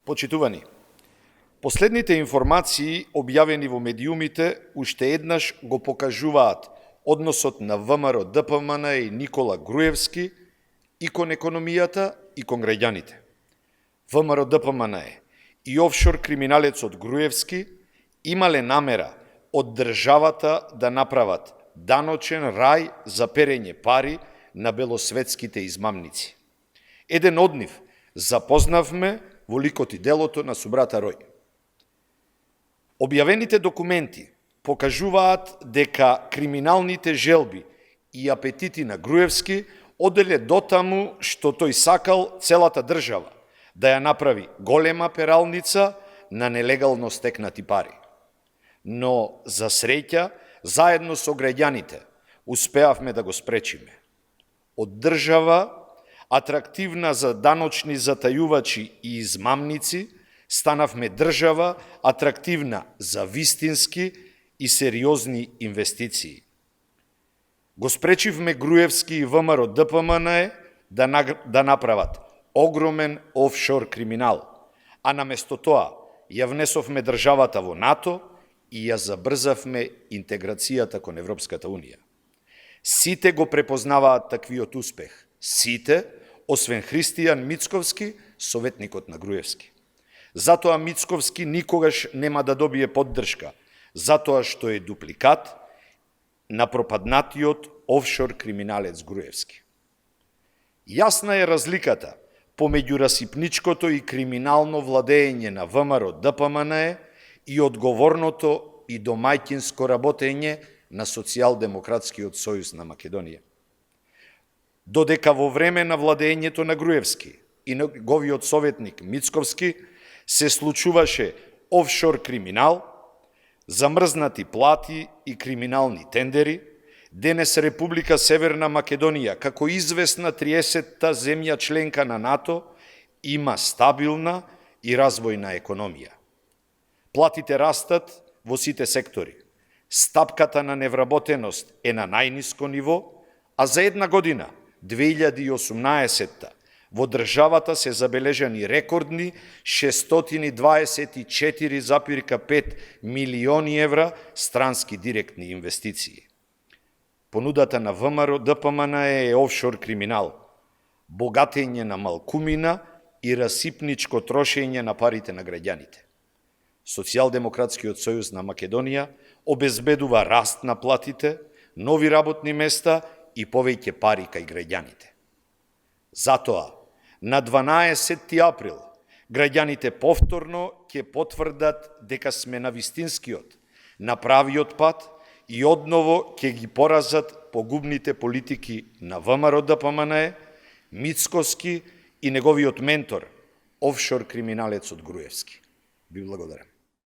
Почитувани, последните информации објавени во медиумите уште еднаш го покажуваат односот на ВМРО ДПМН и Никола Груевски и кон економијата и кон граѓаните. ВМРО ДПМН и офшор криминалецот Груевски имале намера од државата да направат даночен рај за перење пари на белосветските измамници. Еден од нив запознавме во ликот и делото на субрата Рој. Објавените документи покажуваат дека криминалните желби и апетити на Груевски оделе дотаму што тој сакал целата држава да ја направи голема пералница на нелегално стекнати пари. Но, за среќа, заедно со граѓаните, успеавме да го спречиме. Од држава, атрактивна за даночни затајувачи и измамници, станавме држава атрактивна за вистински и сериозни инвестиции. Го спречивме Груевски и ВМРО ДПМН да направат огромен офшор криминал, а наместо тоа ја внесовме државата во НАТО и ја забрзавме интеграцијата кон Европската Унија. Сите го препознаваат таквиот успех. Сите, освен Христијан Мицковски, советникот на Груевски. Затоа Мицковски никогаш нема да добие поддршка, затоа што е дупликат на пропаднатиот офшор криминалец Груевски. Јасна е разликата помеѓу расипничкото и криминално владење на ВМРО ДПМН и одговорното и домаќинско работење на Социјалдемократскиот сојуз на Македонија. Додека во време на владењето на Груевски и неговиот советник Мицковски се случуваше офшор криминал, замрзнати плати и криминални тендери, денес Република Северна Македонија, како известна 30-та земја членка на НАТО, има стабилна и развојна економија. Платите растат во сите сектори. Стапката на невработеност е на најниско ниво, а за една година, 2018-та, во државата се забележани рекордни 624,5 милиони евра странски директни инвестиции. Понудата на ВМРО ДПМН е офшор криминал, богатење на малкумина и расипничко трошење на парите на граѓаните. Социјалдемократскиот сојуз на Македонија обезбедува раст на платите, нови работни места и повеќе пари кај граѓаните. Затоа, на 12 април, граѓаните повторно ќе потврдат дека сме на вистинскиот, на правиот пат и одново ќе ги поразат погубните политики на ВМРО ДПМН, Мицковски и неговиот ментор, офшор криминалецот Груевски. Ви благодарам.